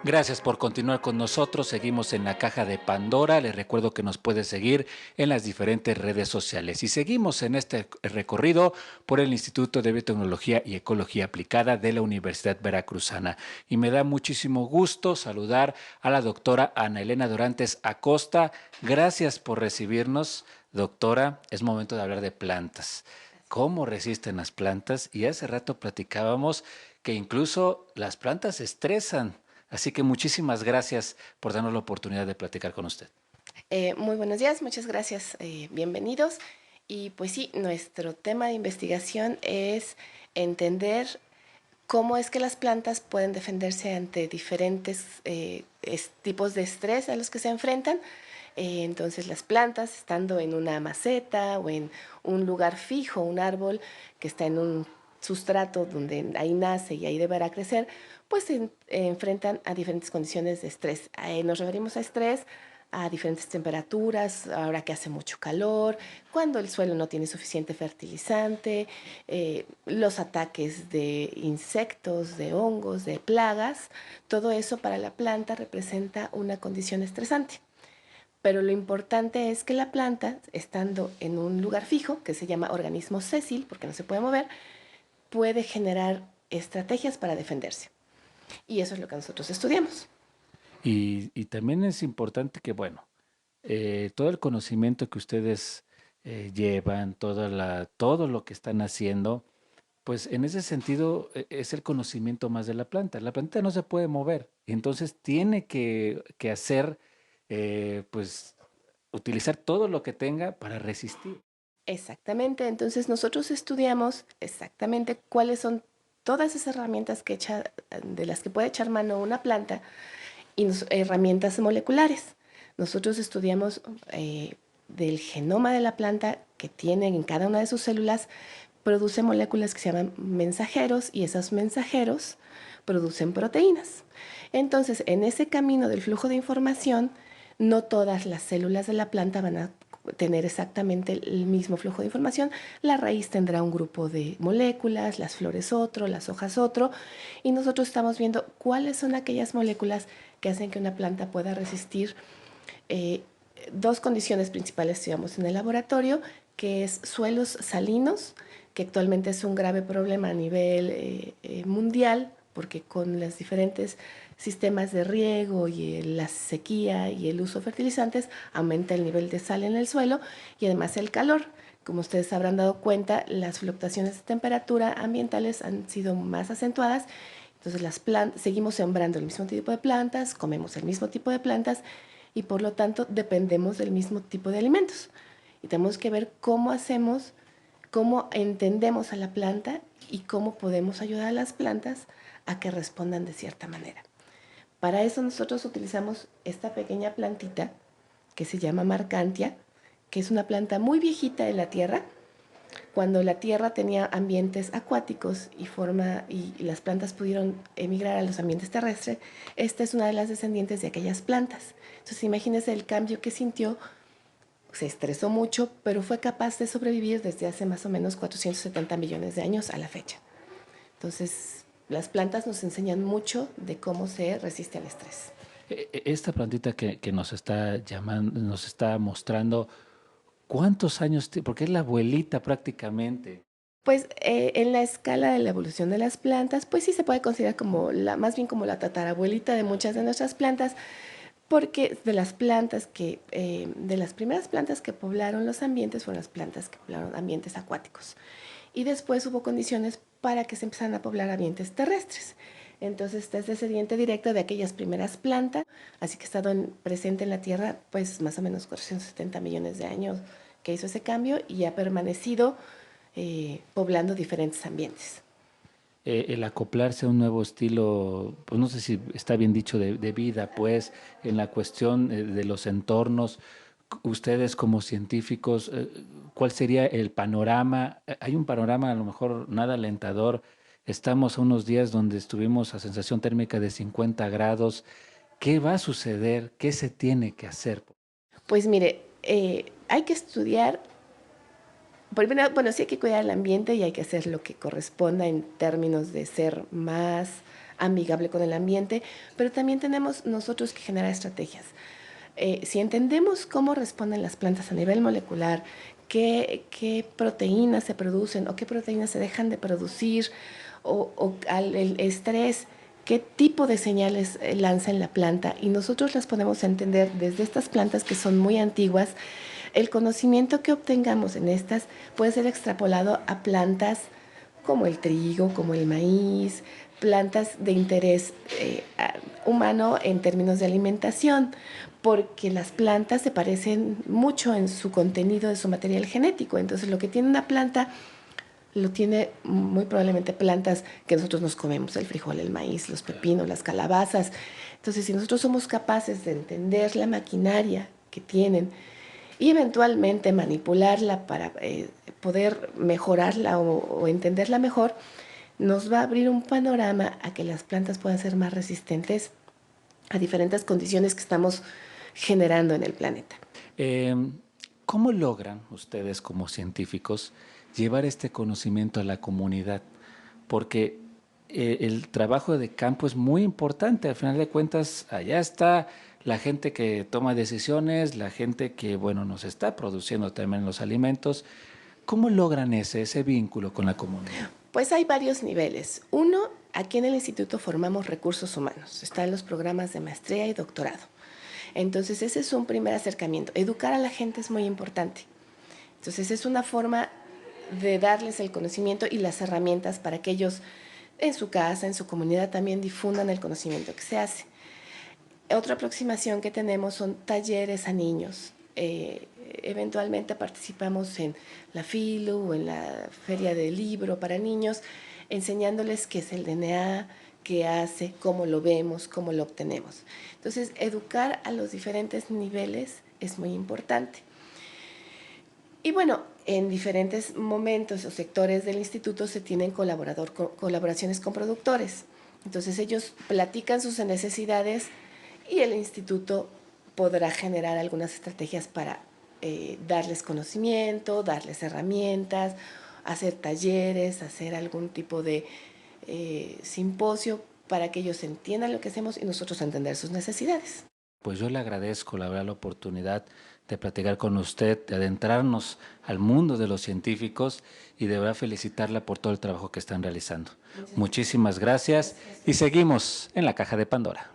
Gracias por continuar con nosotros. Seguimos en la caja de Pandora. Les recuerdo que nos puede seguir en las diferentes redes sociales. Y seguimos en este recorrido por el Instituto de Biotecnología y Ecología Aplicada de la Universidad Veracruzana. Y me da muchísimo gusto saludar a la doctora Ana Elena Dorantes Acosta. Gracias por recibirnos, doctora. Es momento de hablar de plantas. ¿Cómo resisten las plantas? Y hace rato platicábamos que incluso las plantas se estresan. Así que muchísimas gracias por darnos la oportunidad de platicar con usted. Muy buenos días, muchas gracias, bienvenidos. Y pues sí, nuestro tema de investigación es entender cómo es que las plantas pueden defenderse ante diferentes tipos de estrés a los que se enfrentan. Entonces las plantas, estando en una maceta o en un lugar fijo, un árbol que está en un sustrato donde ahí nace y ahí deberá crecer, pues se enfrentan a diferentes condiciones de estrés. Nos referimos a estrés a diferentes temperaturas, ahora que hace mucho calor, cuando el suelo no tiene suficiente fertilizante, los ataques de insectos, de hongos, de plagas, todo eso para la planta representa una condición estresante. Pero lo importante es que la planta, estando en un lugar fijo, que se llama organismo sésil, porque no se puede mover, puede generar estrategias para defenderse. Y eso es lo que nosotros estudiamos. Y también es importante que, bueno, todo el conocimiento que ustedes llevan, todo lo que están haciendo, pues en ese sentido es el conocimiento más de la planta. La planta no se puede mover, entonces tiene que hacer, pues, utilizar todo lo que tenga para resistir. Exactamente, entonces nosotros estudiamos exactamente cuáles son todas esas herramientas de las que puede echar mano una planta y herramientas moleculares. Nosotros estudiamos del genoma de la planta que tiene en cada una de sus células, produce moléculas que se llaman mensajeros y esos mensajeros producen proteínas. Entonces, en ese camino del flujo de información, no todas las células de la planta van a tener exactamente el mismo flujo de información. La raíz tendrá un grupo de moléculas, las flores otro, las hojas otro, y nosotros estamos viendo cuáles son aquellas moléculas que hacen que una planta pueda resistir dos condiciones principales que estudiamos en el laboratorio, que es suelos salinos, que actualmente es un grave problema a nivel mundial, porque con los diferentes sistemas de riego y la sequía y el uso de fertilizantes aumenta el nivel de sal en el suelo y además el calor. Como ustedes habrán dado cuenta, las fluctuaciones de temperatura ambientales han sido más acentuadas. Entonces seguimos sembrando el mismo tipo de plantas, comemos el mismo tipo de plantas y por lo tanto dependemos del mismo tipo de alimentos. Y tenemos que ver cómo hacemos, cómo entendemos a la planta y cómo podemos ayudar a las plantas a que respondan de cierta manera. Para eso nosotros utilizamos esta pequeña plantita que se llama Marcantia, que es una planta muy viejita en la tierra. Cuando la tierra tenía ambientes acuáticos y las plantas pudieron emigrar a los ambientes terrestres, esta es una de las descendientes de aquellas plantas. Entonces imagínense el cambio que sintió, se estresó mucho, pero fue capaz de sobrevivir desde hace más o menos 470 millones de años a la fecha. Entonces, las plantas nos enseñan mucho de cómo se resiste al estrés. Esta plantita que nos está llamando, nos está mostrando cuántos años tiene, porque es la abuelita prácticamente. Pues en la escala de la evolución de las plantas, pues sí se puede considerar como más bien como la tatarabuelita de muchas de nuestras plantas, porque de las primeras plantas que poblaron los ambientes fueron las plantas que poblaron ambientes acuáticos. Y después hubo condiciones para que se empezaran a poblar ambientes terrestres. Entonces, esta es descendiente directa de aquellas primeras plantas, así que ha estado presente en la Tierra, pues más o menos 470 millones de años que hizo ese cambio y ha permanecido poblando diferentes ambientes. El acoplarse a un nuevo estilo, pues no sé si está bien dicho, de vida, pues en la cuestión de los entornos, ustedes como científicos, ¿cuál sería el panorama? Hay un panorama a lo mejor nada alentador. Estamos a unos días donde estuvimos a sensación térmica de 50 grados. ¿Qué va a suceder? ¿Qué se tiene que hacer? Pues mire, hay que estudiar. Primero, bueno, sí hay que cuidar el ambiente y hay que hacer lo que corresponda en términos de ser más amigable con el ambiente, pero también tenemos nosotros que generar estrategias. Si entendemos cómo responden las plantas a nivel molecular, qué proteínas se producen o qué proteínas se dejan de producir, o el estrés, qué tipo de señales lanza en la planta, y nosotros las podemos entender desde estas plantas que son muy antiguas. El conocimiento que obtengamos en estas puede ser extrapolado a plantas como el trigo, como el maíz, plantas de interés humano en términos de alimentación, porque las plantas se parecen mucho en su contenido de su material genético. Entonces, lo que tiene una planta lo tiene muy probablemente plantas que nosotros nos comemos: el frijol, el maíz, los pepinos, las calabazas. Entonces, si nosotros somos capaces de entender la maquinaria que tienen y eventualmente manipularla para poder mejorarla o entenderla mejor, nos va a abrir un panorama a que las plantas puedan ser más resistentes a diferentes condiciones que estamos generando en el planeta. ¿Cómo logran ustedes como científicos llevar este conocimiento a la comunidad? Porque el trabajo de campo es muy importante. Al final de cuentas, allá está la gente que toma decisiones, la gente que, bueno, nos está produciendo también los alimentos. ¿Cómo logran ese vínculo con la comunidad? Pues hay varios niveles. Uno, aquí en el instituto formamos recursos humanos. Están los programas de maestría y doctorado. Entonces, ese es un primer acercamiento. Educar a la gente es muy importante. Entonces, es una forma de darles el conocimiento y las herramientas para que ellos en su casa, en su comunidad, también difundan el conocimiento que se hace. Otra aproximación que tenemos son talleres a niños. Eventualmente participamos en la FILU o en la Feria del Libro para niños, enseñándoles qué es el DNA, qué hace, cómo lo vemos, cómo lo obtenemos. Entonces, educar a los diferentes niveles es muy importante. Y bueno, en diferentes momentos o sectores del instituto se tienen colaboraciones con productores. Entonces, ellos platican sus necesidades y el instituto podrá generar algunas estrategias para darles conocimiento, darles herramientas, hacer talleres, hacer algún tipo de simposio para que ellos entiendan lo que hacemos y nosotros entender sus necesidades. Pues yo le agradezco la verdad la oportunidad de platicar con usted, de adentrarnos al mundo de los científicos y de verdad felicitarla por todo el trabajo que están realizando. Muchísimas gracias y seguimos en la Caja de Pandora.